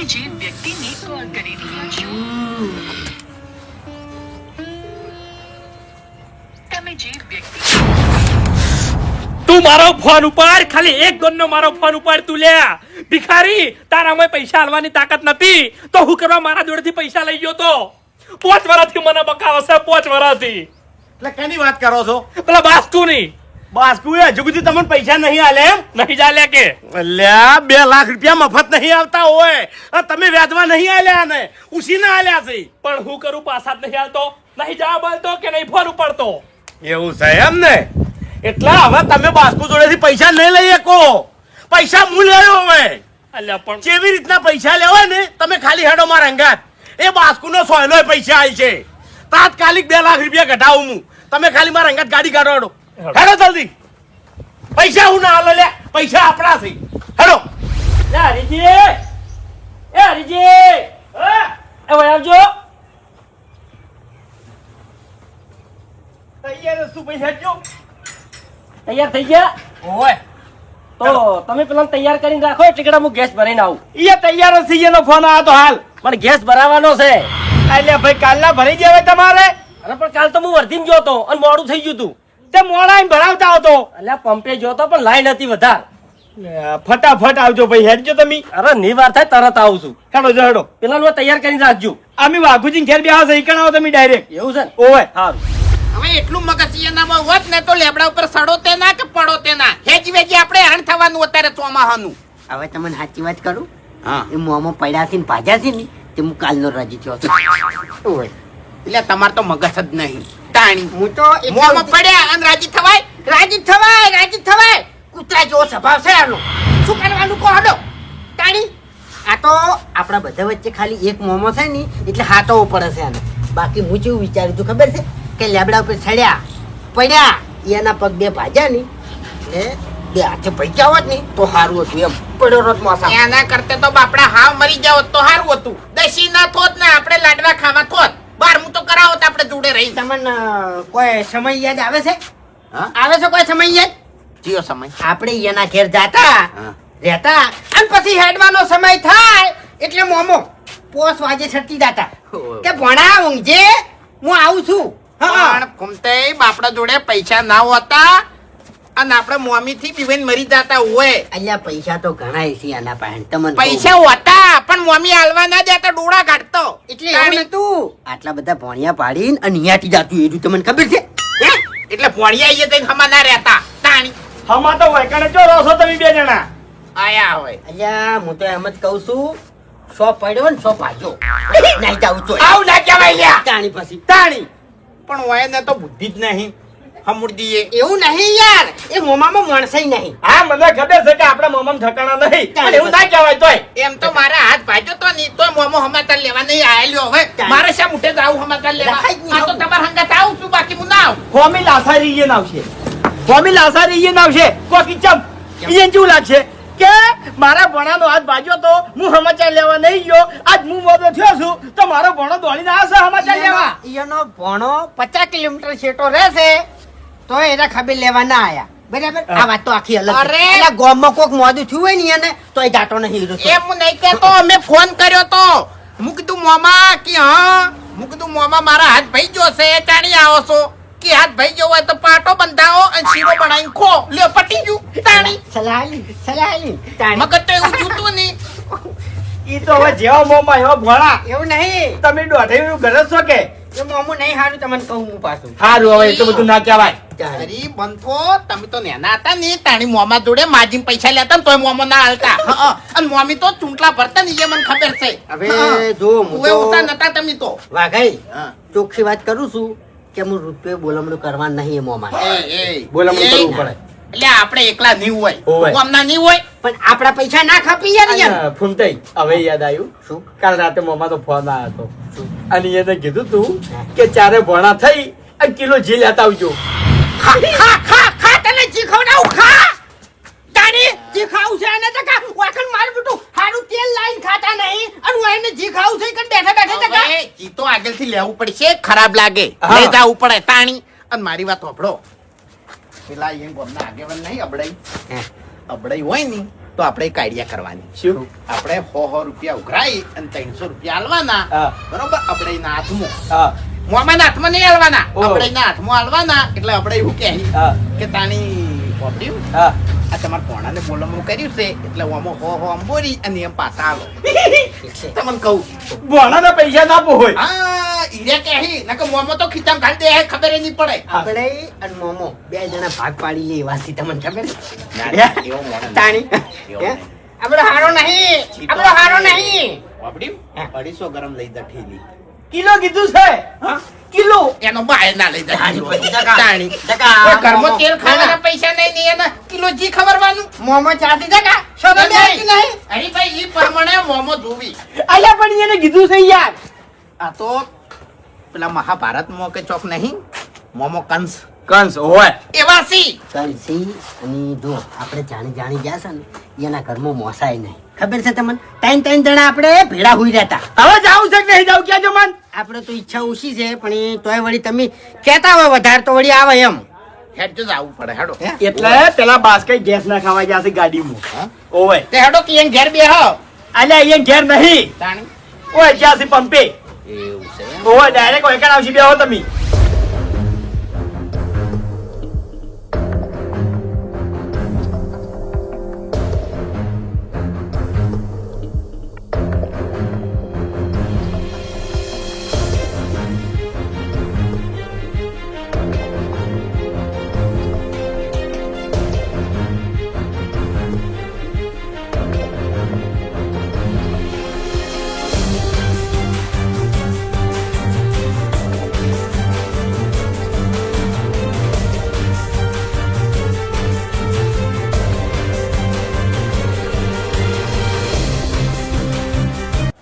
જે વ્યક્તિને કોલ કરી રહ્યા છો તમે જે વ્યક્તિ તું મારો ફોન ઉપાડ, ખાલી એક દોનનો મારો ફોન ઉપાડ તું લે. ભિખારી, તારામાં પૈસા આલવાની તાકાત નથી તો હું કરવા મારા જોડેથી પૈસા લઈ ગયો તો? 5 વર્ષથી મને બકાવો છે, 5 વર્ષથી. એટલે કેની વાત કરો છો? પેલા બાસ્કુની. બાસ્કુ એ હજુ સુધી તમને પૈસા નહીં આલે એમ? નહીં ચાલે કે? અલ્યા 2 લાખ રૂપિયા મફત નહીં આવતા હોય. તમે વ્યાજમાં નહીં આલ્યા ને ઉસીના આલ્યા છે. પણ હું કરું, પાછા જ નહીં આલતો, નહીં જવાબ આલતો કે નહીં ફોન ઉપાડતો. એવું છે એમ ને? એટલે હવે તમે બાસ્કુ જોડેથી પૈસા નહીં લઈ શકો. પૈસા હું લેવો હવે. અલ્યા પણ જેવી રીતના પૈસા લેવા ને તમે ખાલી હેડો મારા અંગાત. એ બાસ્કુનો સોયનો પૈસા આવી છે. તાત્કાલિક 2 લાખ રૂપિયા ઘટાવું હું. તમે ખાલી મારા અંગાત ગાડી કાઢો હેડો. હેડો જલ્દી. પૈસા હું ના હાલો લે, પૈસા આપણા છે. હેડો. એ હરીજી, એ હરીજી, એ ભાઈ આવજો. તૈયાર શું પૈસા જો? તૈયાર થઈ ગયા? ઓય તો તમે પેલા તૈયાર કરીને રાખો એટલે કે હું ગેસ ભરીને આવું. એ તૈયાર જ છે. એનો ફોન આવ્યો તો હાલ. પણ ગેસ ભરાવાનો છે. એટલે ભાઈ કાલના ભરી ગયા હોય તમારે? અરે પણ કાલ તો હું વર્ધીને ગયો હતો અને મોડું થઈ ગયું હતું. તે મોડા આઈને ભરાવતા હતો. અલ્યા પંપે ગયો હતો પણ લાઈન હતી વધારે. ફટાફટ આવજો ભાઈ, હેડજો તમે. અરે ની વાર થાય તરત આવું છું. હેડો જો હેડો. પેલા તૈયાર કરીને રાખજો. અમે વાઘુજી ઘેર બેહા છે, ઈકણ આવો તમે ડાયરેક્ટ. એવું છે ને? ઓય સારું. હવે એટલું મગસિયાનામાં હોત ને તો લેબડા ઉપર સડો તે ના કે પડો તે ના હેજી વેજી આપણે હણ થવાનું અત્યારે ચોમાહાનું. હવે તમને સાચી વાત કરું, હા એ મોંમાં પડ્યા છે ને ભાજ્યા છે ને તે હું કાલનો રાજી થયો છું. ઓય એટલે તમાર તો મગજ જ નહીં તાણી. હું તો મોંમાં પડ્યા અને રાજી થવાય? રાજી થવાય, રાજી થવાય. કૂતરા જેવો સ્વભાવ છે આનો. શું કરવાનું કહો હડો તાણી. આ તો આપણા બધા વચ્ચે ખાલી એક મોમો છે ને એટલે હાથો પડે છે આને. બાકી હું કેવું વિચાર્યું તું ખબર છે કે લેબડા ઉપર ચડ્યા પડ્યા એના પગ 2 ભાજ્યા ની એટલે 2 હાથે પૈસા હોત ને તો સારું હતું. એમ પડ્યો રોજ મોસા એના કરતે તો બાપડા હાવ મરી જાવ તો સારું હતું. દસી ના થોત ને આપણે લાડવા ખાવા થોત. 12મું તો કરાવત આપણે જોડે રહી. તમને કોઈ સમય યાદ આવે છે? હા? આવે છે કોઈ સમય યાદ? જીઓ સમય આપણે એના ઘેર જાતા હા. રહેતા અને પછી હેડવાનો સમય થાય એટલે મોમો 5 વાગે છટકી જાતા કે ભણા ઊંઘજે હું આવું છું. પણ ફૂમતે બાપડા જોડે પૈસા ના હોતા અને આપણે મોમી થી બીવેન મરી જતા હોય. અલ્યા પૈસા તો ઘણા છે આના પાસે તમને કહું. પૈસા હોતા પણ મોમી હાલવા ના દેતા ડોળા કાઢતો. એટલે એવું નતું. આટલા બધા ભણિયા પાડીને અને અહીંયાથી જાતું એટલું તમને ખબર છે? હે? એટલે ભોણિયા આઈએ તઈ હમા ના રહેતા તાણી હમા તો વૈકણે જો રહો છો તમે 2 જણા. આયા હોય. અલ્યા હું તો એમ જ કહું છું, 100 પડ્યો ને 100 ભાજો નહીં જાવું તો આવું ના કહેવાય લ્યા. તાણી પછી તાણી પણ હોય ને તો બુદ્ધિ જ નહીં હમુરદીએ. એવું નહીં યાર, એ મોમામાં માણસાઈ નહીં. હા મને ખબર છે કે આપણા મોમામ ઠકાણા નહીં, પણ એવું ના કહેવાય તોય. એમ તો મારા હાથ ભાજ્યો તો નહીં તોય મોમો હમાતાર લેવા નહીં આયેલો. હવે મારે શા મુઠે જાવું હમાતાર લેવા? લખાઈ જ નહીં આ તો તમારા હંગાત આવું છું, બાકી હું ના આવું. ફોમી લાસારી ઈયન આવશે. ફોમી લાસારી ઈયન આવશે. કોકી ચમ ઈયન કેવું લાગશે કે મારા ભણાનો હાથ ભાજ્યો તો હું સમાચાર લેવા નહીં ગયો, આજ હું મોડો થયો છું તો મારો ભણો દોડીને આવશે સમાચાર લેવા. એનો ભણો 50 કિલોમીટર છેટો રહેશે તો એના ખબર લેવા ના આયા. બરાબર? આ વાત તો આખી અલગ છે. અરે! એટલે ગામમાં કોક મોડું થયું હોય ને એને તો એ જાતો નહીં હીરો. એમ હું નહીં કહેતો. અમે ફોન કર્યો તો હું કીધું મોમા કે હા હું કીધું મોમા મારા હાથ ભાઈ ગયો છે ચાણી આવો છો કે હાથ ભાઈ ગયો હોય તો પાટો બંધાવો અને શીરો બનાવીને ખો લ્યો પટી ગયું તાણી. સલાહલી મગજ તો એવું જૂતું નહીં. ઈ તો હવે જેવા મોમાં એવા ભણા. એવું નહીં. તમે દોઢેયું ઘરે છો કે એ મોમું નહીં હારું તમને કહું હું પાછું. સારું હવે એટલું બધું ના કહેવાય. અરે બંધો તમે તો નેના હતા ને તાણી મોમા જોડે માજીને પૈસા લેતા ને તોય મોમો ના હાલતા. હં, અને મોમી તો ચૂંટલા ભરતા ને એ મને ખબર છે. હવે હં. જો હું ઉવે ઉતા તો નતા તમે તો. વાઘાઈ હા. ચોખ્ખી વાત કરું છું કે હું રૂપિયો બોલમણું કરવા નહીં એ મોમાં. બોલામણું કરવું પડે. એટલે આપણે એકલા નહીં હોય હોય. ગામના નહીં હોય. પણ આપણા પૈસા ના ખપી યાર યાર. અને ફૂમતાઈ હવે યાદ આવ્યું શું? કાલ રાતે મોમાં તો ફોન આવ્યો હતો અને એને કીધું તું કે ચારે ભણા થઈ અને કિલો જી લેતા આવજો. ખા તને જી ખવડાવું ખા. તારી જી ખાવું છે અને તકા વાખણ માર બટું હારું તેલ લાઈન ખાતા નહીં અને હું એને જી ખાવું છે કે બેઠા બેઠા તકા. હવે ઈ તો આગળથી લેવું પડશે ખરાબ લાગે હા. લઈ જવું પડે તાણી. અને મારી વાત સાંભળો પેલા એ ગામના આગેવાન નહીં અબડાઈ હે. અબડાઈ હોય ને તો આપણે એક આઈડિયા કરવાની શું આપણે 100 રૂપિયા ઉઘરાઈ અને 300 રૂપિયા આલવાના હા. બરોબર આપણે એના હાથમાં હા મોમાના હાથમાં નહીં આલવાના ઓહો. આપણે એના હાથમાં આલવાના એટલે આપણે એવું કહે હા. કે તાણી પોપડ્યું હા આ તમારા કોણાને બોલમણું કર્યું છે એટલે આમાં હો આમ બોલી અને એમ પાછા આલો તમને કહું ભોણાના પૈસા ના પોહોય હા ઈરે કહી નકર મોમો તો ખીચામ ઘાલ દે ખબર ય નહીં પડે આપણે અને મોમો બે જણા ભાગ પાડી લે એવા છે તમને ખબર ના, હે? એવો મોણો તાણી એવો હે? નહીં. આપણો હારો નહીં આપણો હારો નહીં પોપડ્યું 250 ગ્રામ લઈ જા ઠેલી કિલો કીધું છે હા કિલો એનો બહાર ના લઈ જા તાણી કિલો. પછી ટકા. તાણી. ટકા. કોઈ ઘરમાં તેલ ના, ખાવાના ના. પૈસા નહીં ને એના કિલો જી ખબરવાનું મોમો ચાટી ટકા સોનો બે નહીં. નહીં અરે ભાઈ ઈ પ્રમાણે મોમો જોવી અલ્યા પણ એને કીધું છે યાર આ તો પેલા મહાભારતમાં કે ચોક નહીં મોમો કંસ કંસ હોય એવા સી કંસી અને જો આપણે જાણી ગયા છે ને એના ઘરમાં મોસાય નહીં ખબર છે તમને ત્રણ જણા આપણે ભેળા હુઈ રહેતા હવે જાવું છે કે નહીં જાવું ક્યાં જો મન આપણે તો ઈચ્છા ઓછી છે પણ એ તોય વળી તમે કહેતા હોય વધારે તો વળી આવે એમ હેડ જો આવવું પડે હેડો હે? એટલે પેલા બાસ્કેટ ગેસ ના ખાવા ગયા છે ગાડીમાં હા? ઓય તે હેડો કે એમ ઘેર બેહો અલ્યા અહીંયા ઘેર નહીં તાણી ઓય જ્યાં છે પંપે એવું છે એમ? ઓય ડાયરેક્ટ ઓય કાન આવશે બેહો તમે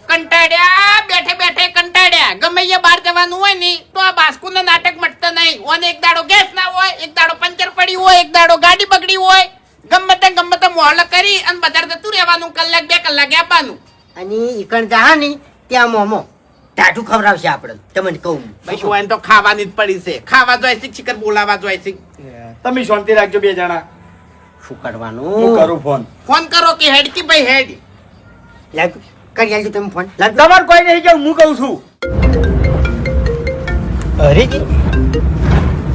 કંટાળ્યા બેઠે બેઠે કંટાળ્યા ગમે એ બહાર જવાનું હોય ને તો આ બાસ્કુના નાટક મટતા નહીં ઓને એક દાડો ગેસ ના હોય એક દાડો પંચર પડી હોય એક દાડો ગાડી બગડી હોય ગમે તે મોહલ કરી અને બજાર જતું રહેવાનું કલાક 2 કલાક આપવાનું અને ઈકણ જા ને ત્યાં મોમો ટાઢું ખવડાવશે આપણે તમને કહું ભાઈ શું એને તો ખાવાની જ પડી છે ખાવા જોઈએ છે ચિકન બોલાવા જોઈએ છે તમે શાંતિ રાખજો બે જણા શું હું કરવાનું કરું ફોન ફોન કરો કે હેડ કે ભાઈ હેડ લાગ કરી આલજો તમે ફોન લાગ તમારે કોઈ નહીં કે હું કહું છું અરે જી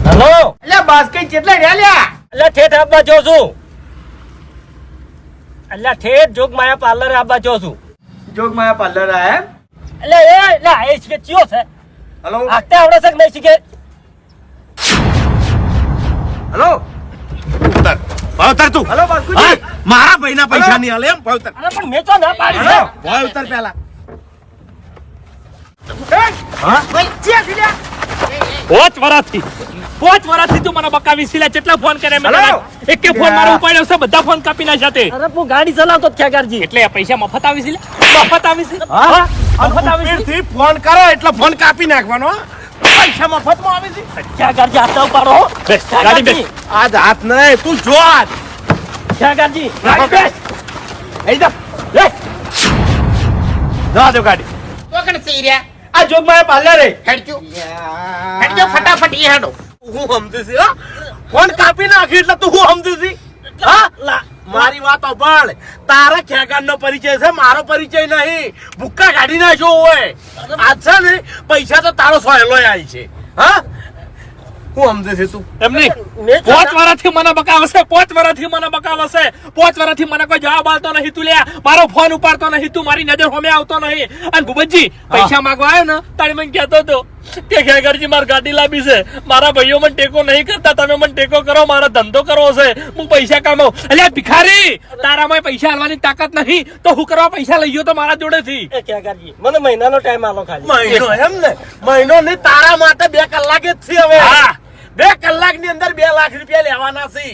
હેલો એટલે બાસ્કેટ કેટલા રહ્યા લ્યા એટલે ઠેઠ આપવા જો છું એટલે ઠેઠ જોગમાયા પાર્લર આપવા જો છું જોગમાયા પાર્લર આ એમ એટલે એ ના એ શીખે ચિયો છે હેલો આખતે આવડે છે કે નહીં શીખે હેલો ઉતર ભાવતર તું હેલો બાસ્કુજી મારા ભાઈના પૈસા નહીં હાલે એમ ભાવતર અરે પણ મેં તો ના પાડી છે હેલો ભાવતર પહેલા હા પાંચ વર્ષથી તું મને બકાવી સિલા કેટલા ફોન કરે મેં હેલો. તને? એકે ફોન મારો ઉપાડ્યો છે બધા ફોન કાપી નાખ્યા તે અરે હું ગાડી ચલાવતો જ ખ્યાગારજી એટલે આ પૈસા મફત આવી સિલા મફત આવી છે હા મફત આવી છે ઉપરથી ફોન કરો એટલે ફોન કાપી નાખવાનો હો. પૈસા મફતમાં આવે છે ખ્યાગારજી હાથ ઉપાડો હો. બેસ, ગાડી બેસ. આજ હાથ નહીં તું જો આજ ખ્યાગારજી ગાડી બેસ. અહીં જા લે જવા દો ગાડી તો કણ સી રહ્યા આ જોગમાયા પાર્લર હે હેડજો હેડજો ફટાફટ ઈ હેડો હું સમજુ છું હો. ફોન કાપી નાખી એટલે તું હું સમજુ છું હા મારી વાત સાંભળ તારા ખેગારનો પરિચય છે મારો પરિચય નહીં ભૂક્કા કાઢી નાખ્યો હોય આજ છે ને પૈસા તો તારો સોયલો આવી છે હા હું સમજે છે તું એમ નહીં પાંચ વર્ષથી મને બકાવશે પાંચ વર્ષથી મને બકાવશે પાંચ વર્ષથી મને કોઈ જવાબ આલતો નહીં તું લ્યા મારો ફોન ઉપાડતો નહીં તું મારી નજર સામે આવતો નહીં અને ભૂપતજી પૈસા માંગવા આવ્યો ને તારે મને કહેતો હતો કે ખેગરજી મારી ગાડી લાવી છે મારા ભાઈઓ મને ટેકો નહીં કરતા તમે મને ટેકો કરો મારો ધંધો કરવો છે હું પૈસા કમાઉં એટલે ભિખારી તારામાં પૈસા આલવાની તાકાત નહીં તો હું કરવા પૈસા લઈ ગયો તો મારા જોડેથી એ ખ્યાગારજી મને મહિનાનો ટાઈમ આલો ખાલી મહિનો એમ ને મહિનો ને તારા માટે 2 કલાક જ છે હવે હા 2 કલાકની અંદર 2 લાખ રૂપિયા લેવાના છે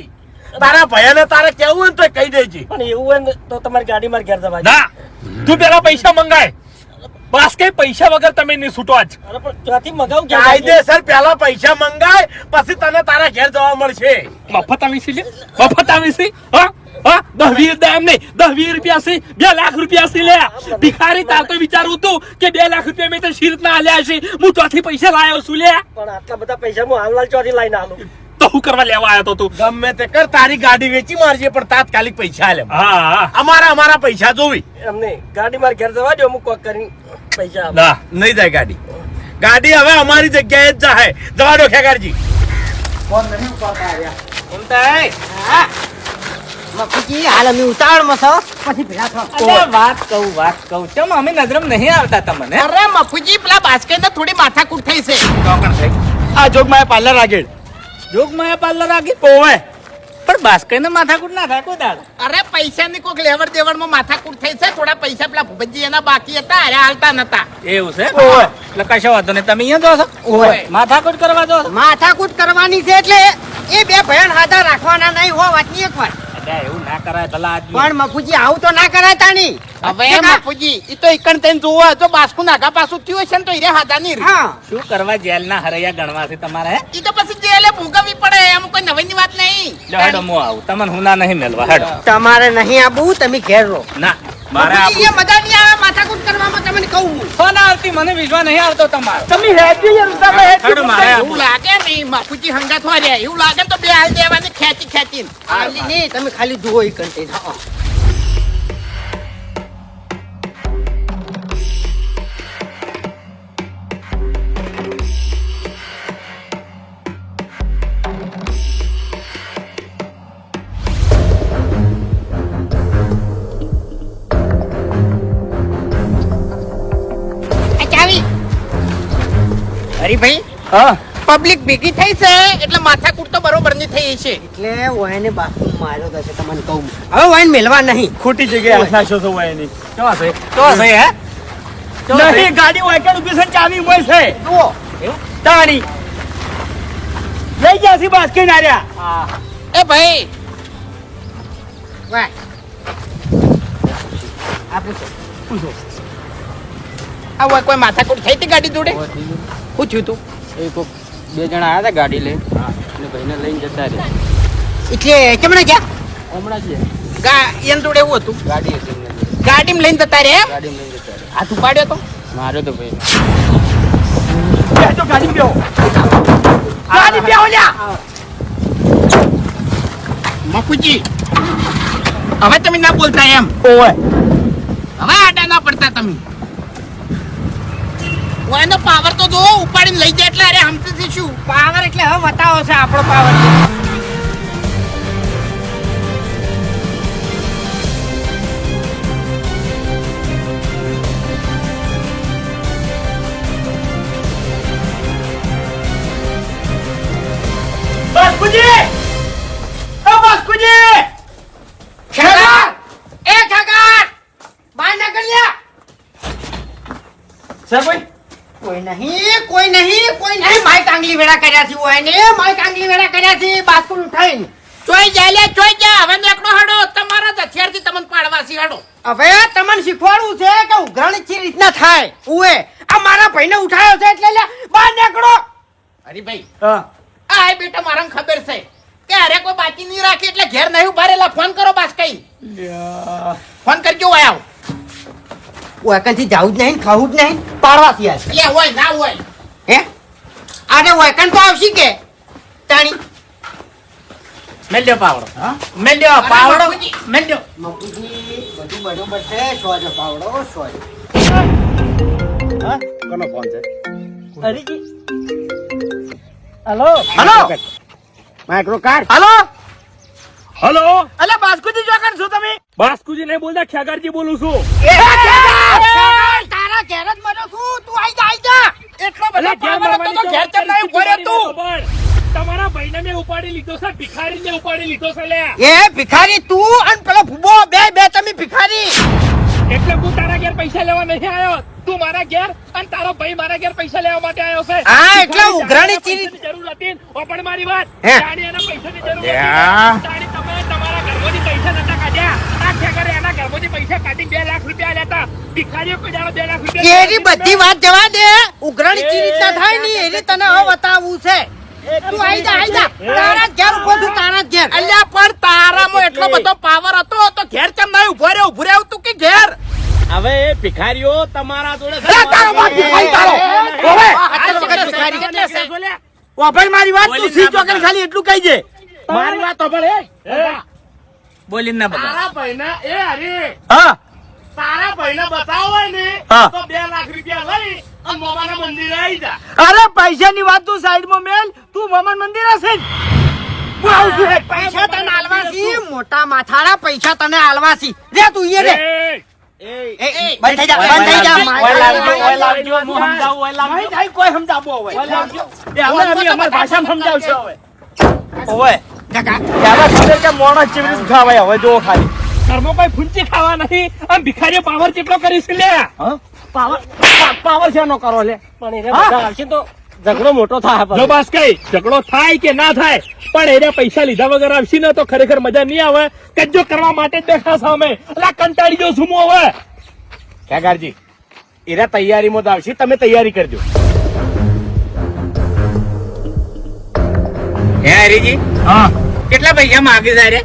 તારા ભયાને તારે કેવું હોય ને તો કહી દેજે પણ એવું હોય ને તો તમારી ગાડી મારે ઘેર જવા ના તું પેલા પૈસા મંગાય બસ કઈ પૈસા વગર તમે નહીં છૂટો આજ અરે પણ ત્યાંથી મગાવું કાયદેસર પેલા પૈસા મંગાય પછી તને તારા ઘેર જવા મળશે મફત આવી છે લે? મફત આવી છે હા હા 10-20 એમ નહીં 10-20 રૂપિયા છે 2 લાખ રૂપિયા છે લે ભિખારી તાર તો વિચારવું તું કે 2 લાખ રૂપિયા મેં તો શીર ના આલ્યા છે હું ત્યાંથી પૈસા લાયો છું લે પણ આટલા બધા પૈસા હું હાલ ચોથી લઈને આલું તો હું કરવા લેવા આવ્યો તો તું? ગમે તે કર, તારી ગાડી વેચી મારજે પણ તાત્કાલિક પૈસા આલે. હા હા અમારા પૈસા જોવી. એમને ગાડી માર ઘેર જવા દો, અમુક કોક કરીને પૈસા આપો. ના નહીં જાય ગાડી. ગાડી હવે અમારી જગ્યાએ જ જાહે. જવા દો ખેગારજી. હા. મફુજી, હાલ અમે ઉતાવળમાં છો, પછી ભેગા થો. વાત કહું ચમ અમે નજરમ નહીં આવતા તમને અરે મફુજી પેલા બાસ્કેટ થોડી માથાકૂટ થઈ છે. આ જોગમાં પાર્લર આગળ જોગમાં પાર્લર આગી ઓવે. પણ બાસ્કઈને માથાકૂટ ના થાય કોઈ દાડો. અરે પૈસાની કોક લેવડ દેવડમાં માથાકૂટ થઈ છે. થોડા પૈસા પેલા ભૂપતજી એના બાકી હતા, અરે હાલતા નતા. એવું છે ઓવે. એટલે કશો વાંધો નહીં, તમે અહીંયા જો છો ઓવે. માથાકૂટ કરવા જો છો? માથાકૂટ કરવાની છે એટલે એ બે ભયન હાથા રાખવાના નહીં હો, વાતની એક વાર. અલ્યા, એવું ના કરાય ભલા આદમી. પણ મફુજી આવું તો ના કરાય તાણી. હવે મફુજી ઈ તો ઈકણ થઈને જોવો તો બાસ્કુ નાગા પાછું થયું હશે ને તો ઈરે હાથા ની હા. શું કરવા જેલના હરૈયા ગણવા છે તમારે હે? ઈ તો પછી જેલે ભોગવવી પડે, એમ કોઈ નવીની વાત નહીં. લો હેડો હું આવું, તમને હું ના નહીં મેલવા હેડો. તમારે નહીં આબુ, તમે ઘેર રહો. ના મારે મફુજી, એ મજા નહીં આવે માથાકૂટ કરવામાં, તમને કહું હું. ફોન આવતી મને વિશ્વાસ નહીં આવતો તમારો. તમે હેડજો યાર, તમે હેડજો. હેડો મારે એવું લાગે નહીં મફુજી હંગાત વાર્યા, એવું લાગે ને તો બે હાલ દેવાની ખેંચીને. હાલી નહીં, તમે ખાલી જુઓ એ કન્ટેન. હા. આ ચાવી. હરીભાઈ, હા પબ્લિક ભેગી થઈ છે એટલે માથાકૂટ તો બરોબર ની થઈ છે. એટલે વાયને બાથરૂમ માર્યો તો છે, તમને કહું. હવે વાયને મેલવા નહીં. ખોટી જગ્યાએ હસાશો છો એની. કેવા છે કેવા છે હે? કેવા છે? નહીં, ગાડી વાયકણ ઉભી છે, ચાવી હોય છે. જુઓ. તાણી લઈ ગયા છે બાસ્કેટ આર્યા. હા. એ ભાઈ વાય. આ પૂછો. આ હોય કોઈ માથાકૂટ થઈ હતી ગાડી જોડે? શું થયું તું? એ કોક બે જણા આયા હતા ગાડી લઈને અને ભાઈને લઈને જતા રહ્યા. એટલે કેમણે ગયા? હમણાં જ એન જોડે એવું હતું? ગાડી હતી એમને જોડે. ગાડીમાં લઈને જતા રે એમ? ગાડીમાં લઈને જતા રહ્યા. હાથ ઉપાડ્યો તો? માર્યો તો ભાઈ. બેસો ગાડી બેહો. ગાડી બેહો લ્યા. મફુજી હવે તમે ના બોલતા એમ. ઓવે. હવે આડા ના પડતા તમે. એનો પાવર તો જો ઉપાડીને લઈ જાય એટલે અરે હમતી શું પાવર એટલે હવે બતાવો છે આપણો પાવર. બાસ્કુજી! ઓ બાસ્કુજી! ખેગાર! એ ખેગાર! બહાર નીકળ લ્યા! કોઈ નહીં. માઈક આંગલી વેડા કર્યા છે ઓય ને, માઈક આંગલી વેડા કર્યા છે બાસ્કુલ ઉઠાઈને. ચોઈ જાય લે ચોઈ જા. હવે નેકડો હડો તમારા જ હથિયારથી તમને પાડવા છે હડો. હવે તમને શીખવાડવું છે કે ઉઘરાણી ચી રીતના થાય. ઉએ આ મારા ભાઈને ઉઠાયો છે એટલે લ્યા બહાર નીકળો. હરીભાઈ હા. આ બેટા મારાને ખબર છે કે અરે કોઈ બાકી નહીં રાખી એટલે ઘેર નહીં ઉભા રહેલા. ફોન કરો બાસ કઈ. ફોન કરજો આવ. ઓય કંથી જાવું જ નહીં, ખાવું જ નહીં, પાડવા થયા છે. એટલે હોય ના હોય. હે આને ઓયકન તો આવશી કે તાણી. મેલ્યો પાવડો. મેલ્યો પાવડો. મફુજી. મેલ્યો. મફુજી બધું બરોબર છે. સોજો પાવડો સોજો. હા? કોનો ફોન છે? હરીજી hello hello. Micro card. Hello hello અલે બાસ્કુજી જોકણ છો તમે? બાસ્કુજી નહીં બોલતા, ખેગારજી બોલું છું. તારા ઘેર જ મરો છું. તું આઈ જા. એટલો બધો અલા, ઘેર પાવર હતો તો ઘેર કેમ નહીં ઉભો રહ્યો તું? ખબર. તમારા ભાઈને મેં ઉપાડી લીધો છે, ભિખારીને ઉપાડી લીધો છે લે. એ ભિખારી તું અને પેલો ભૂબો બે તમે ભિખારી. એટલે હું તારા ઘેર પૈસા લેવા નહીં આવ્યો. તું મારા ઘેર અને તારો ભાઈ મારા ઘેર પૈસા લેવા માટે આવ્યો છે. હા, એટલે ભિખારી ઉઘરાણી જાણીને ચીરી- પૈસાની જરૂર હતી ને. ઓ પણ મારી વાત હે? જાણી એના પૈસાની જરૂર હતી. જાણી તમે તમારા ઘરમાંથી પૈસા નતા કાઢ્યા. આ ખેગારે એના ઘરમાંથી પૈસા કાઢી 2 લાખ રૂપિયા લેતા. ભિખારીઓ કોઈ દાડો 2 લાખ રૂપિયા એની બધી વાત જવા દે. ઉઘરાણી ચી રીતના થાય ને એની તને હવે બતાવવું છે. તું આઈ જા. તારા જ ઘેર ઉભો છું, તારા જ ઘેર. અલ્યા પણ તારામાં એટલો બધો પાવર હતો તો ઘેર કેમ નહીં ઉભો રહ્યો તું કે ઘેર? હવે એ ભિખારીઓ તમારા જોડે અરે તારો બાપ ભિખારી તારો. ઓવે. આ તો વખત ભિખારી. કેટલે છે? ઓ ભાઈ મારી વાત તું બોલીને સી ના ચોકન બગાડ. ખાલી એટલું કહી દે મારી વાત તો ભલે બોલીને ના બગાડ. તારા ભાઈના એ હરી હા તારા ભાઈને બતાવો હોય ને હા. તો 2 લાખ રૂપિયા લઈ અને મોમાના મંદિરે આવી જા. અરે પૈસાની વાત તું સાઈડમાં મેલ, તું મમન મંદિર હશે ને? હું આવું છું હેડ. પૈસા તને આલવાસી મોટા માથાડા પૈસા તને આલવાસી રે તું ઈ રે બંધ થઈ જા બંધ થઈ જા ઓય લાવજો, હું સમજાવું, ઓય લાવજો. નહીં થાય, કોઈ સમજાવવો હોય. ઓય લાવજો. એ હવે અમે અમારી ભાષામાં સમજાવશો હવે. ઓય. કાકા ત્યારે ખબર કે મોણસ કેવી રીતે ખાવાય હવે જો ખાલી. ઘરમાં કોઈ ફૂંચી ખાવા નહીં અને ભિખારીઓ પાવર કેટલો કરીશ લે પાવર શેનો કરો લે? પણ એને બધા આવશે તો ઝઘડો મોટો થાય જો બસ કઈ ઝઘડો થાય કે ના થાય પણ એને પૈસા લીધા વગર આવશે ને તો ખરેખર મજા નહીં આવે. કજો કરવા માટે જ બેઠા છો અમે. એટલે કંટાળી જો છું હું હવે. ખેગારજી એરા તૈયારીમાં તો આવશે, તમે તૈયારી કરજો. હે હરીજી હા કેટલા પૈસા માંગે છે રે?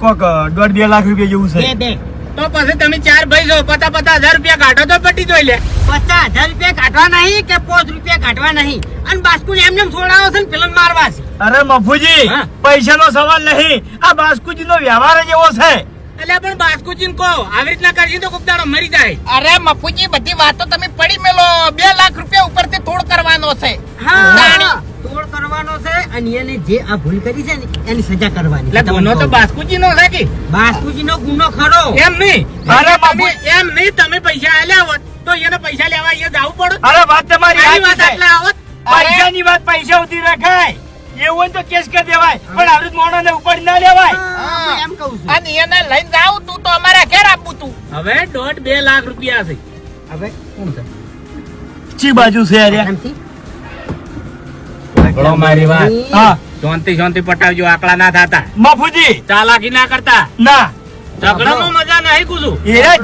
કોક 1.5-2 લાખ રૂપિયા જેવું છે. બે તો પછી તમે 4 ભાઈ છો, 50,000 રૂપિયા કાઢો તો પટી જોઈ લે. 50,000 રૂપિયા કાઢવા નહીં કે 5 રૂપિયા કાઢવા નહીં અને બાસ્કુને એમને એમ છોડાવો છે ને પેલા મારવા છે. અરે મફુજી હા. પૈસાનો સવાલ નહીં, આ બાસ્કુજીનો વ્યવહાર જ એવો છે. એટલે પણ બાસ્કુજીન કો આવી રીતના કરશી તો કોક દાડો મરી જાય. અરે મફુજી બધી વાતો તમે પડી મેલો. 2 લાખ રૂપિયા ઉપરથી તોડ કરવાનો છે. હા તોડ કરવાનો છે અને એને જે આ ભૂલ કરી છે ને એની સજા કરવાની એટલે ગુનો તો બાસ્કુજીનો છે કે બાસ્કુજીનો ગુનો ખરો. એમ નહીં? અરે તમે એમ નહીં, તમે પૈસા આલ્યા હોત તો એને પૈસા લેવા અહીંયા જવું પડે. અરે વાત તમારી આની વાત સાચી છે. આટલા આવત. પૈસાની વાત પૈસા સુધી રખાય, એવું હોય તો કેસ કરી દેવાય, પણ આવૃત મોણસને ઉપાડી ના લેવાય. હા, એમ કહું છું. અને એને લઈને જાવ તું તો અમારા ઘેર આપું તું. હવે 1.5-2 લાખ રૂપિયા છે. હવે શું છે ચી બાજુ છે યાર? આરામથી? સાંભળો મારી વાત. હા શાંતિ પટાવજો, આકડા ના થતા, મફુજી ચાલાકી ના કરતા. ના ઝઘડામાં મજા નહીં કુછું. એરા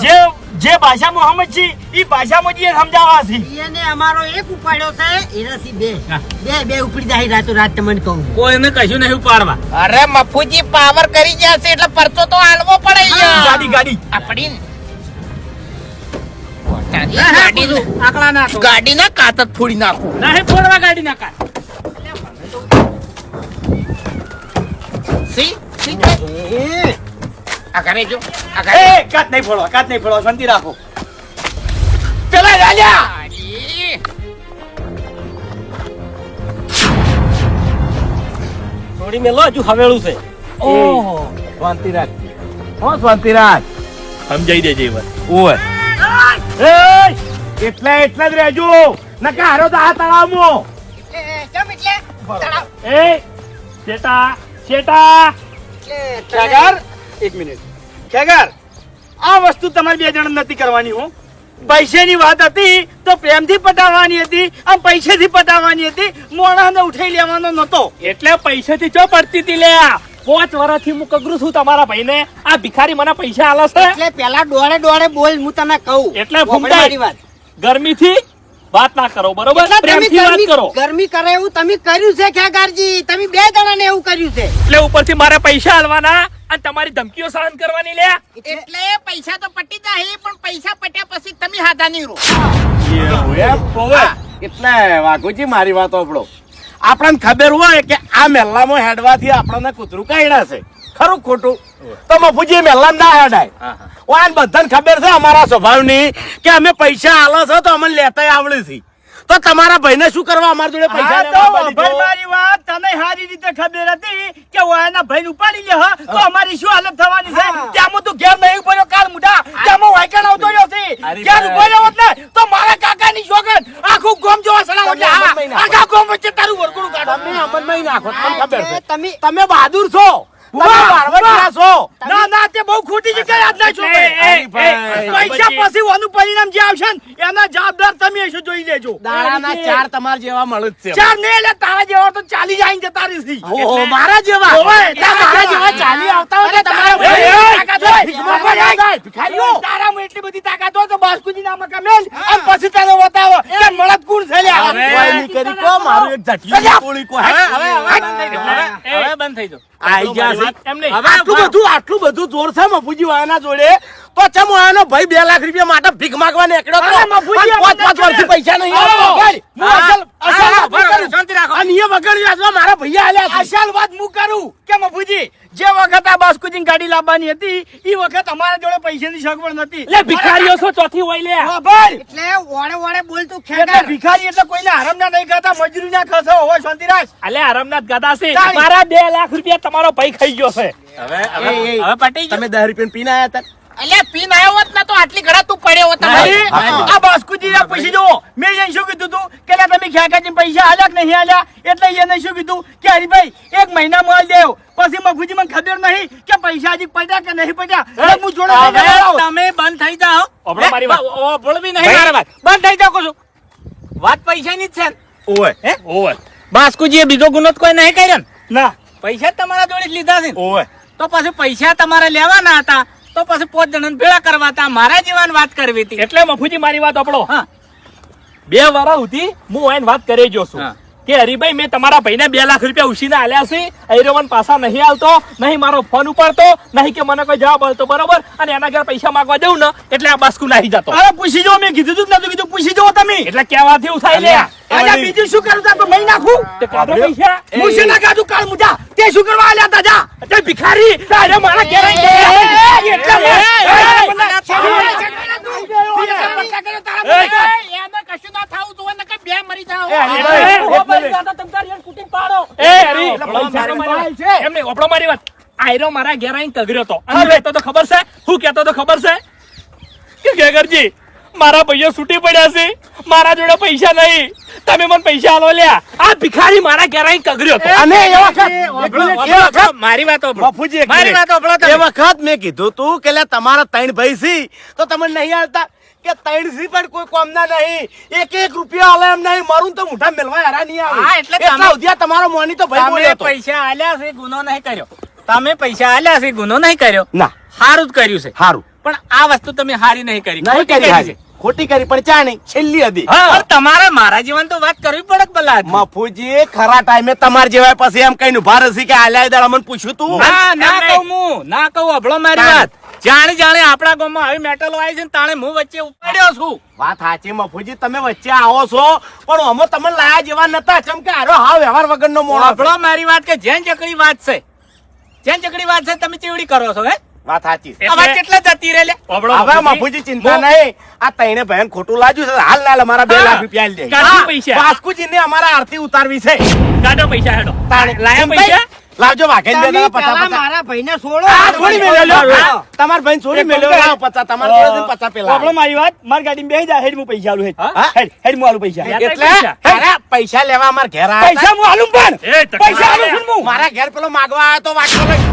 જે ભાષા મોહમ્મદ છે એ ભાષામાં જે સમજાવવા છે. એને અમારો એક ઉપાડ્યો છે એનાથી બે હા. બે ઉપડી જાય રાતો રાત તમને કહું. કોઈને કશું નહીં ઉપાડવા. અરે મફુજી પાવર કરી ગયા છે એટલે પરચો તો આલવો પડે. ગાડી આપડી ગાડી ના કાત જ ફોડી નાખું. નહીં ફોડવા ગાડી ના કાઢ. આ કરે જો એ કાટ નહીં ફોડો શાંતિ રાખો. પેલા રાજા થોડી મેલો હજુ હવેળું છે. ઓહો શાંતિ રાખ. હો શાંતિ રાખ. સમજાઈ દેજે એ વાત. ઓય એટલે જ રહેજો, નકા હારો તો આ તળાવમાં. એ શેટા શેટા ખેગર એક મિનિટ. ખેગર આ વસ્તુ તમારે 2 જણ નથી કરવાની. હું પૈસાની વાત હતી તો પ્રેમથી પટાવવાની હતી, આમ પૈસેથી પટાવવાની હતી. મોણાને ઉઠાઈ લેવાનો નતો. એટલે પૈસાથી ચો પડતી હતી લે. 5 વર્ષથી હું કગરું છું તમારા ભાઈને. આ ભિખારી મને પૈસા આલે છે એટલે પેલા દોડે બોલ હું તને કહું. એટલે વગડે ફૂમતાઈ. મારી વાત. ગરમીથી વાત ના કરો, બરોબર? એટલે તમે પ્રેમથી વાત કરો. ગરમી કરે એવું તમે કર્યું છે ખેગારજી. તમે 2 જણાને એવું કર્યું છે. એટલે ઉપરથી મારે પૈસા આલવાના અને તમારી ધમકીઓ સહન કરવાની લે. એટલે પૈસા તો પટી જાય પણ પૈસા પટ્યા પછી તમે હાથા નહીં રહો. એટલે વાઘુજી મારી વાત સાંભળો. આપણને ખબર હોય કે આ મેલ્લામાં હેડવાથી આપણને કૂતરું કાઢ્યા છે, ખરું ખોટું? તો મફુજી મેલ્લામાં ના હેડાય. વાન બધાને ખબર છે અમારા સ્વભાવની કે અમે પૈસા આલો છો તો અમને લેતાય આવડે છે. તો તમારા ભાઈને શું કરવા અમારી જોડે પૈસા લેવા દીધો? મારી વાત તને સારી રીતે ખબર હતી કે વાયના ભાઈ ઉપાડી લે હ તો અમારી શું હાલત થવાની છે? ત્યાં તું ઘેર નહીં પડ્યો કાલ મુઢા, ત્યાં વાયકણ આવતો રહ્યો છે. ઘેર ઉભો રહ્યો હોત ને તો મારા કાકાની સોગન આખું ગોમ જોવા સલાહ એટલે આખા ગોમ વચ્ચે તારું વરગુડું કાઢો. તમે અમલમાં નાખો, તમને ખબર છે. તમે તમે બહાદુર છો, તમે બારવટિયા છો. ના તે બહુ ખોટી જગ્યાએ હાથ નાખ્યો ભાઈ. પૈસા પછી વાનું પરિણામ જે આવશે ને એના જવાબદાર તમે હશો, જોઈ લેજો. દાડાના 4 તમારા જેવા મળે જ છે. ચાર ને એટલે તારા જેવા તો ચાલી જાય જતા રહીશી. ઓહો, મારા જેવા મારા જેવા ચાલી આવતા હોય ને તમારા ભિખારીઓ. તારામાં એટલી બધી તાકાત હોય તો બાસ્કુજી નામાં કમેલ અને પછી તને બતાવો કે મળદ કોણ છે લ્યા. કોઈ નહીં કરી કો, મારું એક ઝટલી ગોળી કો. હવે બંધ થઈ જાઓ. આઈ ગયા છે. એમ નહીં. આટલું બધું જોર છે મફુજી વાળાના જોડે તો ચમ વાળાનો ભાઈ 2 લાખ રૂપિયા માટે ભીખ માંગવા નીકળ્યો તો. અરે મફુજી, અને 5 વર્ષથી પૈસા નહીં આપતો. હું અસલ શાંતિ રાખ. રાખો અને એ વગર વ્યાજમાં મારા ભૈયા આલ્યા છે. અસલ વાત હું કરું કે મફુજી જે વખત આ બાસ્કુજીની ગાડી લાવવાની હતી એ વખત અમારા જોડે પૈસાની સગવડ નથી. લે ભિખારીઓ છો ચોથી હોય લે ખબર એટલે ઓળે ઓળે બોલ તું એટલે ખેગર ભિખારી એટલે કોઈને આરામના નહીં ખાતા મજૂરીના ખર્ચો હોય શાંતિરાજ. અલે આરામનાથ ગાદા છે તારી. મારા 2 લાખ રૂપિયા તમારો ભાઈ ખાઈ ગયો છે હવે પટી ગયું તમે 10 રૂપિયા પીને આયા હતા અલ્યા પીન આવ્યો હોત ને તો આટલી ઘડા તું પડ્યો હોત અરે, તમારી. આ બાસ્કુજીને પૂછી જુઓ મેં એને શું કીધું તું કે લા તમે ખ્યાકાજીને પૈસા આલ્યા કે નહીં આલ્યા એટલે એને શું કીધું કે હરીભાઈ 1 મહિના મોલ દેવ પછી મફુજી મને ખબર નહીં કે પૈસા હજી પડ્યા કે નહીં પડ્યા એટલે હું જોડે લઈને હવે આવ્યો. તમે બંધ થઈ જાઓ ઓભળો મારી વાત. ઓભળવી નહીં મારા વાત બંધ થઈ જાઓ કહું છું. વાત પૈસાની જ છે ને. ઓય ઓય બાસ્કુજીએ બીજો ગુનો તો કોઈ નહીં કર્યો ને ના પૈસા જ તમારા જોડે જ લીધા છે ને. ઓય તો પછી પૈસા તમારે લેવાના હતા તો પછી 5 જણાને ભેળા કરવા હતા મારા જેવાની વાત કરવી હતી. એટલે મફુજી મારી વાત આપડો હા 2 વર્ષ સુધી હું એને વાત કરી જો છું હા. કે હરીભાઈ મેં તમારા ભાઈને 2 લાખ રૂપિયા ઉછીને આલ્યા છે એરોવન પાછા નહીં આવતો નહીં મારો ફોન ઉપાડતો નહીં કે મને કોઈ જવાબ આપતો બરોબર અને એના ઘરે પૈસા માંગવા જવું ને એટલે આ બાસ્કુ નાહી જતો અરે પૂછી જો મેં કીધું તું કે નતું કીધું પૂછી જો તમે એટલે કેવાથી હું થાય લે અલ્યા બીજું શું કરું તા તો મહી નાખું તે કાઢો પૈસા હું છે ના કાઢું કાળ મુજા તે શું કરવા આલ્યા તા જા તે ભિખારી તારે મારા ઘેર આવીને એને કશું ના થાવું જોઈએ ને કે બે મરી જાઓ. એ હરી પૈસાનો મારી વાત. એમ નહીં, ઓપડો મારી વાત. આયરો મારા ઘેર આવીને કગર્યો તો અને કહેતો તો ખબર છે હું કહેતો તો ખબર છે કે ગેગરજી મારા ભાઈઓ છૂટી પડ્યા છે મારા જોડે પૈસા નહીં તમે મને પૈસા આલો લ્યા આ ભિખારી મારા ઘેર આવીને કગર્યો તો અને એ વખત મારી વાત ઓભળો. બાપુજી એક મારી મિનિટ. વાત ઓભળો તમે. એ વખત મેં કીધું તું કે લે તમારા 3 ભાઈ છે તો તમે નહીં આવતા કે 3 છે પણ કોઈ કોમના નહીં 1 રૂપિયા આલે એમ નહીં મારું તો મોઢા મેલવા હેરા નહીં આવે હા, એટલે એટલા તમે- ઉધ્યા તમારો મોની તો ભાઈ તમે બોલ્યો તો. પૈસા આલ્યા છે ગુનો નહીં કર્યો તમે પૈસા આલ્યા છે ગુનો નહીં કર્યો ના સારું જ કર્યું છે હારું પણ આ વસ્તુ તમે હારી નહીં કરી નહીં ખોટી કરી કરી હારી. ખોટી કરી પણ ચા નહીં છેલ્લી હતી પણ તમારે મારા જીવન તો વાત કરવી પડે કે ભલા આદમી. મફુજી ખરા ટાઈમે તમાર જેવા પછી એમ કઈ ઉભા રહેશે કે આલ્યા દાડા મને પૂછ્યું તું ના ના એમ કહું હું ના કહું અભળો મારી વાત જાણે જાણે આપણા ગામમાં આવી મેટલો આવી છે ને તાણે હું વચ્ચે ઉપાડ્યો છું વાત સાચી મફુજી તમે વચ્ચે આવો છો પણ અમે તમને લાયા જેવા નતા ચમ કે આરો હાવ વ્યવહાર વગરનો મોણો અભળો મારી વાત કે જેન ચકડી વાત છે જેન ચકડી વાત છે તમે ચેવડી કરો છો હે વાત સાચી આ વાત કેટલા જતી રે લે ઓપડો હવે મફુજી ચિંતા નહીં આ તઈને બહેન ખોટું લાગ્યું છે હાલ ના અમારા 2 લાખ રૂપિયા આલી દે કાઢી પૈસા. વાસ્કુજી ને અમારા આરતી ઉતારવી છે કાઢો પૈસા હેડો તાણે લાયા પૈસા લાવજો વાઘેન બે તમે દાડા પેલા પચાસ મારા ભાઈને છોડો આ છોડી મેલ્યો લ્યો. હા. તમાર ભાઈ છોડી એક મેલ્યો કામ કર. લાવ 50 તમારા જોડે થી 50 પેલા આપણો મારી વાત મારી ગાડીમાં બેસી જા હેડ હું પૈસા આલું હેડ હા? હેડ હું આલું પૈસા યા. એટલે પૈસા. તારા પૈસા લેવા અમાર ઘેર આયા પૈસા હું આલું પણ એ તકલીફ પૈસા આલું છું હતા. હું મારા ઘેર પેલો માગવા આવ્યો તો વાટકો લઈ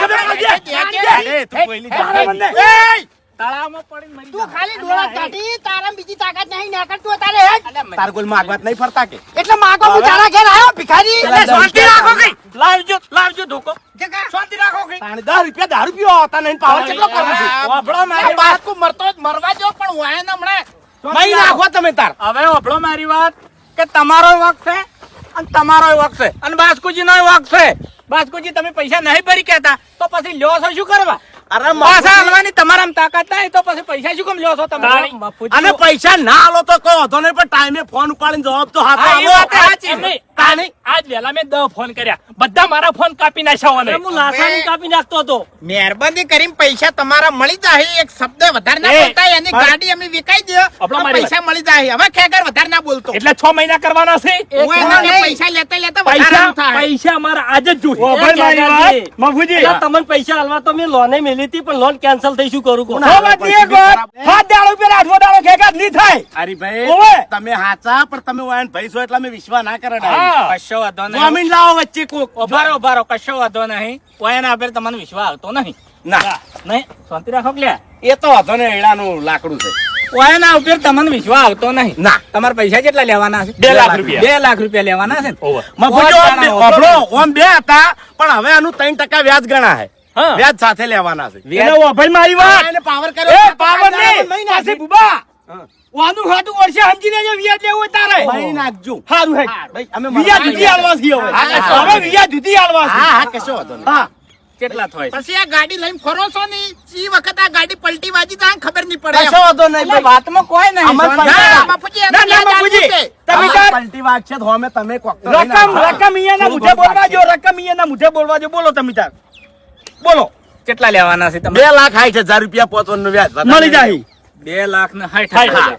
અરે, તું કોઈની જાણ તળાવમાં પડીને મરી તું ખાલી ડોળા કાઢી તારા બીજી તાકાત નહીં નીકળતું હોય તારે હેડ. જાઓ. તાર કોઈ માગવાત નહીં ફરતા કે એટલે માગો હું તારા ઘેર આવ્યો ભિખારી પેલા એટલે શાંતિ દસ રાખો કઈ લાવજો ધોકો શાંતિ રાખો કઈ તાણે 10 રૂપિયા દારૂ પીવો હતા નહીં પાવર કેટલો કરવો છે અભળો મારી વાત બાસ્કુ મરતો જ મરવા જો પણ વાય ને હમણાં મહી નાખો તમે તાર હવે અભળો મારી વાત કે તમારો વક છે અને તમારો વક છે અને બાસ્કુજી નો વક છે બાસ્કુજી તમે પૈસા નહીં ભરી કહેતા તો પછી લ્યો છો શું કરવા અરે પાછા હાલવાની તમારામાં તાકાત નહીં તો પછી પૈસા શું કેમ લ્યો છો તમે અને પૈસા ના આલો તો કોઈ વાંધો નહીં પણ ટાઈમે ફોન ઉપાડીને જવાબ તો હાથો હા, એ વાત આલો. સાચી. એમ નહીં, આજ વહેલા મેં 10 ફોન કર્યા બધા મારા ફોન કાપી નાખ્યા ને હું લાસાની કાપી નાખતો હતો મહેરબાની કરીને પૈસા તમારા મળી જાય એક શબ્દ વધારે ના એ, બોલતા એની ગાડી અમે વિકાઈ દે આપણો મારી પૈસા મળી જાય હવે ખેગર વધારે ના બોલતો એટલે 6 મહિના કરવાના છે હું એના કે પૈસા લેતા લેતા વધારાનું પૈસા થાય પૈસા મારા આજે જ જોઈએ ઓભર મારી વાત મફુજી તમને પૈસા હાલવા તો મેં લોને મેલી હતી પણ લોન કેન્સલ થઈ શું કરું કહો? હો વાત એક વાત હાથ દાડો પેલા આઠમો દાડો ખેગાત નહીં થાય હરીભાઈ ઓવે. તમે હાચા પણ તમે વાયન ભાઈ છો એટલે અમે વિશ્વાસ ના કરે હા. કશો વાંધો નહીં જમીન લાવો વચ્ચે કોક ઉભારો કશો વાંધો નહીં કોઈના ઉપર તમને વિશ્વાસ આવતો નહીં ના નહીં શાંતિ રાખો કે લ્યા. એ તો હતો ને એડાનું લાકડું છે કોઈના ઉપર તમને વિશ્વાસ આવતો નહીં ના. તમારા પૈસા કેટલા લેવાના છે 2 લાખ રૂપિયા 2 લાખ રૂપિયા લેવાના છે ને ઓવર. મફુજી ઓમ બે- ઓછો ઓભળો, ઓમ 2 હતા પણ હવે આનું 3% વ્યાજ ગણા છે હા. વ્યાજ સાથે લેવાના છે એને ઓભર મારી વાત એને પાવર એ કર્યો પાવર નહીં મહી પાછી નાખજો. બુબા વાનું હાટું વર્ષે સમજીને જે વ્યાજ લેવું હોય તારે મહી નાખજો હારું હેડ ભાઈ, અમે વ્યાજ જુદી હાલવા છે હવે હા, હા. હવે વ્યાજ જુદી હાલવા છે હા હા કશો વાંધો નહીં હા કેટલા થાય પછી આ ગાડી લઈને ફરો છો ને ઈ વખત આ ગાડી પલટી વાજી તા ખબર નહીં પડે એમ. કશો વાંધો નહીં એટલે ભાઈ. વાતમાં કોઈ નહીં આમાં શાંતિ. પૈસા- ના, બાપુજી, એને ના, ના, યાદ બાપુજી. આવ્યું છે. તમે આમાં તાર- પલટી વાગશે તો અમે તમે કોક તો લઈને રકમ આવો. રકમ અહીંયાના મુઠે બોલવા જો રકમ અહીંયાના મુઠે બોલવા જો બોલો તમે તાર બોલો કેટલા લેવાના છે તમે 2,60,000 રૂપિયા પહોંચવાનું વ્યાજ વધારે મળી જાય 2,60,000 હા.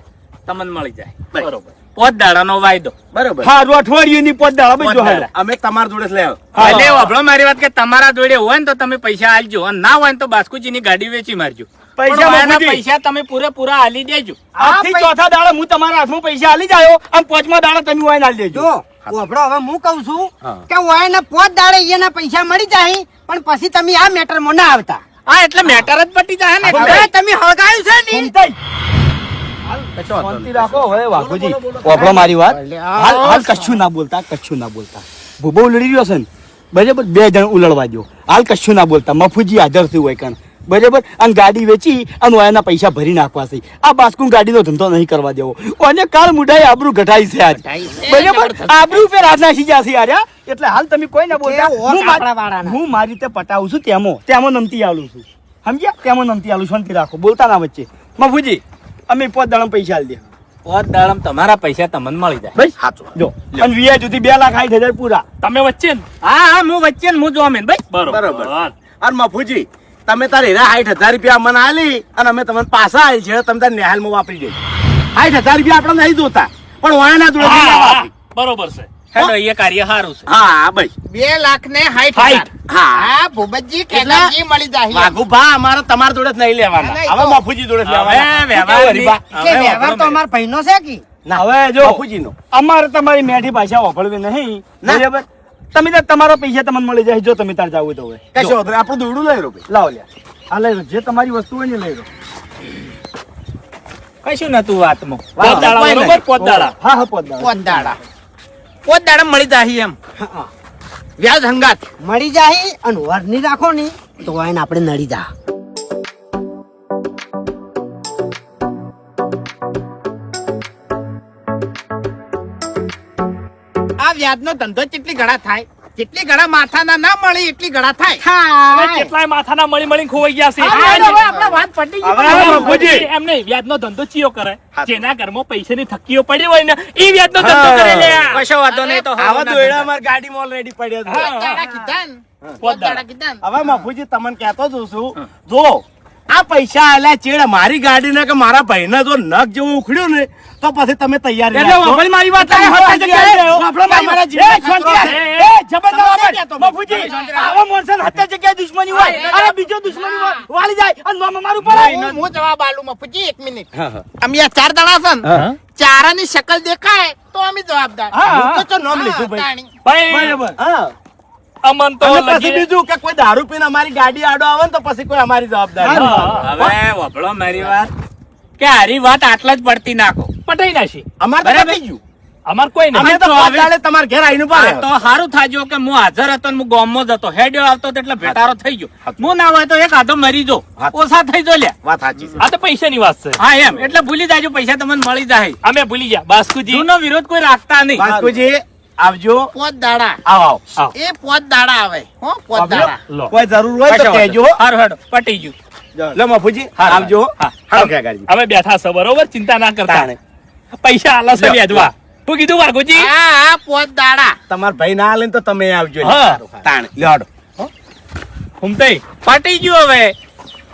તમને મળી જાય બરોબર 5 દાડાનો વાયદો બરોબર હારું અઠવાડિયુંની પોત દાડા બધું હાલે અમે તમારા જોડે જ લઈ આવો. હા. એટલે વાપરો મારી વાત કે તમારા જોડે હોય ને તો તમે પૈસા આલજો અને ના હોય ને તો બાસ્કુજીની ગાડી વેચી મારજો પૈસા પણ વાયના બાપુજી. પૈસા તમે પૂરેપૂરા આલી દેજો આજથી ચોથા દાડા હું તમારા હાથમાં પૈસા આલી જાયો અને પાંચમા દાડા તમે વાઈન આલી દેજો જો ઓભળો હવે હું કહું છું હા. કે ઓયના 5 દાડે એના પૈસા મળી જાય પણ પછી તમે આ મેટરમાં ના આવતા હા એટલે મેટર જ પટી જાય ને હવે તમે હળગાયું છે ને ઘૂમતાઈ. કશો વાંધો શાંતિ નહીં. રાખો હવે વાઘુજી ઓભળો મારી વાત હાલ હાલ કશું ના બોલતા ભૂબો ઉલડી રહ્યો છે ને બરાબર 2 જણ ઉલડવા જો હાલ કશું ના બોલતા મફુજી હાજર થયું હોય કાન બરાબર અને ગાડી વેચી અને એના પૈસા ભરી નાખવા છે આ બાસ્કુન ગાડીનો ધંધો નહીં કરવા દેવો અને કાલ મુઢાઈ આબરૂ ઘટાઈ છે આજ બરાબર આબરૂ પર હાથ નાખી જશે યાર એટલે હાલ તમે કોઈ ના બોલતા કે ઓર કાપડાવાળાના. હું મારી રીતે પટાવું છું તેમાં નમતી આલું છું સમજ્યા તેમાં નમતી આલું શાંતિ રાખો બોલતા ના વચ્ચે મફુજી અમે 5 દાડા પૈસા આલી દે 5 દાડામાં તમારા પૈસા તમને મળી જાય ભાઈ સાચું. જો અને વ્યાજ સુધી 2,60,000 પૂરા તમે વચ્ચે ને હા હા હું વચ્ચે ને હું જોમેન ભાઈ બરોબર અને મફુજી તમે તારે હીરા 60,000 રૂપિયા મને આલી અને અમે તમને પાછા આલી છે તમે તારે નેહાલમાં વાપરી દેજો 60,000 રૂપિયા આપણે નહીં જોતા પણ વાયના જોડે હા, ના હા, વાપરી. બરોબર છે હેડો એ કાર્ય સારું છે હા ભાઈ 2,60,000. હા. હા ભૂપતજી કેદારજી મળી જાય વાઘુભા અમારે તમારા જોડે જ નહીં લેવાના ના, હવે તો- મફુજી જોડે જ હવે લેવાના વ્યવહારની- કેવું હરીબા? કે વ્યવહાર તો અમારા ભાઈનો છે કે ના હવે જો મફુજીનો અમારે તમારી મેઠી ભાષા વાપરવી નહીં ના. બરાબર તમે તાર તમારા પૈસા તમને મળી જાય જો તમે તાર જાવ તો હવે કશો વાંધો નહીં. આપણું દોરડું લઈ લો ભાઈ. લાવો લ્યા આ લઈ લો જે તમારી વસ્તુ હોય ને લઈ લો કશું નતું વાતમાં વાહ, 5 દાડા કોઈ બરોબર નહીં. 5 દાડા હા હા પોત દાડા. 5 દાડા 5 દાડા મળી જાય એમ વ્યાજ હંગાત મળી જાય અને વર નહીં રાખો ને તો ઓયને આપણે નડી જા આ વ્યાજનો ધંધો કેટલી ગણા થાય જેટલી ગણા માથાના ના મળી એટલી ગણા થાય હવે કેટલાય માથાના મળી મળીને ખોવાઈ ગયા છે હા, હવે આપણા વાત પટી ગઈ. હવે હવે મફુજી. એમ નહીં વ્યાજનો ધંધો ચિયો કરે જેના ઘરમાં પૈસાની થકીઓ પડી હોય ને એ વ્યાજનો ધંધો કરે લે કશો વાંધો નહીં તો આવા દોયડા અમારી ગાડીમાં already પડ્યા છે. 5 દાડા કીધા ને 5 દાડા કીધા ને. હવે મફુજી તમને કહેતો જ છું જો આ પૈસા આલ્યા ચેડ મારી ગાડીને કે મારા ભાઈને જો નખ જેવું ઉખડ્યું ને તો પછી તમે તૈયાર એટલે વાપરી મારી વાત તમે હતા જગ્યાએ વાપરો મારી વાત. એ શાંતિ રાખ. એ જબર ના વાપર. મફુજી, આવા માણસોને હત્યા જગ્યાએ દુશ્મની હોય અને બીજો દુશ્મની હોય, વાળી જાય અને મામા મારું પડે હું જવાબ આલું મફુજી 1 મિનિટ અમે આ 4 દાડા છે ને ચારાની શકલ દેખાય તો અમે જવાબદાર હા, હું તો ચો નામ લીધું હા, ભાઈ. તાણી. ભાઈ બરાબર. હા અમન તો અને પછી લગી- બીજું કે કોઈ દારૂ પીને અમારી ગાડી આડો આવે ને તો પછી કોઈ અમારી જવાબદારી હા. હવે વભળો મારી વાત કે હારી વાત આટલા જ પડતી નાખો પટાઈ નાખી અમારે તો બરાબર. પતી ગયું. અમાર કોઈ અમે નહીં તો પાંચ દાડે તમારા ઘેર આવીને ઉભા આ રહ્યા. તો હારું થાજો કે હું હાજર હતો ને હું ગામમાં જ હતો હેડ્યો આવતો તો એટલે ભેટારો થઈ ગયો હું ના હોય તો એક આધો મરી જો હા. ઓછા થઈ જો લ્યા વાત સાચી છે. આ તો પૈસાની વાત છે હા એમ એટલે ભૂલી જાજો પૈસા તમને મળી જાય અમે ભૂલી ગયા બાસ્કુજી જૂનો વિરોધ કોઈ રાખતા નહીં બાસ્કુજી આવજો. 5 દાડા આવો આવો. એ 5 દાડા આવે હો 5 દાડા લો કોઈ જરૂર હોય તો કહેજો. હારું હેડો પટી ગયું લો મફુજી હા, આવજો. હા. હાલો ક્યાં ગાડી. હવે બેઠા છો બરોબર ચિંતા ના કરતા તાણે. પૈસા આલો છે લ્યો, વ્યાજવા શું કીધું વાઘુજી હા 5 દાડા તમારા ભાઈ ના આલે ને તો તમે આવજો. હા. તાણે. લ્યો હાલો. હુમતઈ પટી ગયું હવે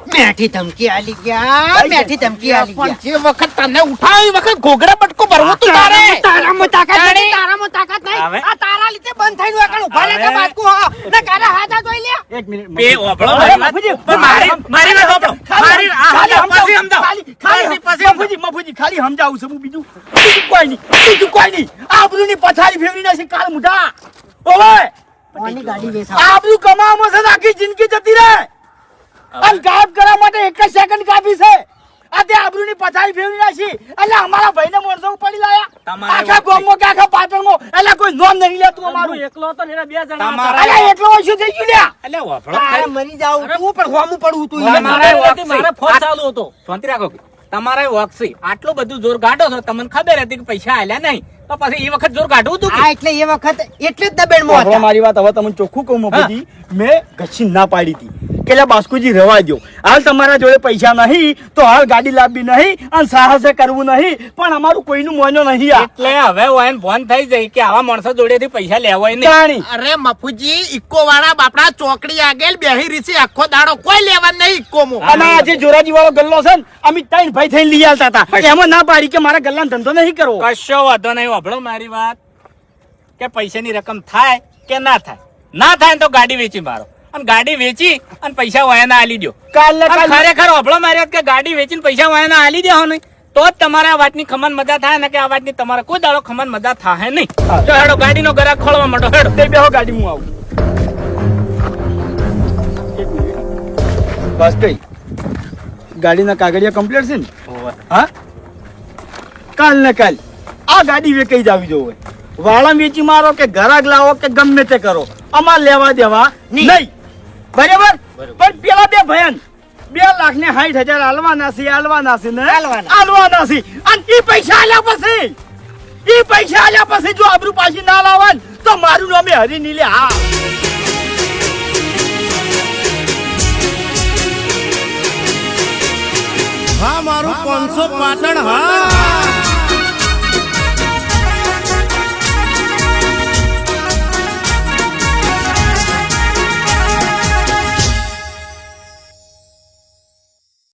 મેઠી ધમકી આલી ગયા મેઠી ધમકી આલી પણ ગયા જે વખત તને ઉઠાવી એ વખત ઘોઘરા બટકો ભરવું તું તારે તારામાં તાકાત નહીં તારામાં તાકાત નહીં હવે? આ તારા લીધે બંધ થઈને વાકણ ઉભા રહે છે હવે? બાજકુ હા ને કાલે હાથા ધોઈ લે એક મિનિટ બે ઓભળો મારી વાત. પણ મારી વાત ઓભળો. મારી પછી સમજાવો. મફુજી ખાલી સમજાવું છું હું બીજું કોઈ નહીં આબરૂની પથારી ફેરવી નાખી કાળ મુઢા ઓવે કોની ગાડી વેચાવ આબરૂ કમાવામાં છે ને આખી જિંદગી જતી રહે અને ગાયબ કરવા માટે એક જ સેકન્ડ કાફી છે આ તે આબરૂની પથારી ફેરવી નાખી એટલે અમારા ભાઈને મોરસો પડી લાયા તમારે આખા ગામમાં કે આખા પાટણમાં એટલે કોઈ નોમ નહીં લેતું અમારું એકલો હતો ને એના 2 જણા તમારા- અલ્યા એટલો હોય શું થઈ ગયું લ્યા એટલે ઓભળો તારે મરી જાવ તું પણ હોમું પડવું તું મારે ઈ. વોક મારે છે. ફોન ચાલુ હતો શાંતિ રાખો તમારે વોક્સી આટલું બધું જોર કાઢો છો તમને ખબર હતી કે પૈસા આલ્યા નહીં તો પછી એ વખત જોર કાઢવું હતું આ એટલે એ વખત એટલે જ દબેણમાં હવે હતા મારી વાત હવે તમને ચોખ્ખું કહું મફુજી મેં ઘસી ના પાડી હતી કે લે બાસ્કુજી રવા દો, હાલ તમારા જોડે પૈસા નહીં તો હાલ ગાડી લાવવી નહીં અને સાહસે કરવું નહીં, પણ અમારું કોઈનું મોનો નહીં આ એટલે હવે વાયન ફોન થઈ જાય કે આવા માણસો જોડેથી પૈસા લેવાય નહીં. જાણી અરે મફુજી ઈકો વાળા બાપડા ચોકડી આગળ બેહી રીસી આખો દાડો કોઈ લેવા નહીં ઈકો મો. અને આ જે જોરાજી વાળો ગલ્લો છે ને અમે ત્રણ ભાઈ થઈને લઈ આવતા હતા, એમાં ના પાડી કે મારા ગલ્લાનો ધંધો નહીં કરવો. કશો વાંધો નહીં. વાપરો મારી વાત કે પૈસાની રકમ થાય કે ના થાય, ના થાય ને તો ગાડી વેચી મારો, અને ગાડી વેચી અને પૈસા વાયાના આલી દો. કાલ ને અને કાલ ખરેખર વાપરો મારી વાત કે ગાડી વેચીને પૈસા વાયાના આલી દો ને તો જ તમારે આ વાતની ખમન મજા થાય ને કે આ વાતની તમારે કોઈ દાડો ખમન મજા થાય નહીં. જો હેડો ગાડીનો ગરાક ખોલવા માંડો. હેડો તે બેહો ગાડી હું આવું. એક મિનિટ. બસ કઈ ગાડીના કાગળિયા કમ્પ્લીટ છે ને? હા, કાલ ને કાલ આ ગાડી વેચાઈ જ આવી જોવે. વાળા વેચી મારો કે ઘરાક લાવો કે ગમે તે કરો, અમાર લેવા દેવા નહીં. બરાબર? પણ પેલા બે ભયન 2,60,000 આલવાના છે ને આલવાના છે. અને ઈ પૈસા આલ્યા પછી જો આબરૂ પાછી ના લાવન તો મારું નામે હરી નીલે. હા, હા મારું 500 પાટણ. હા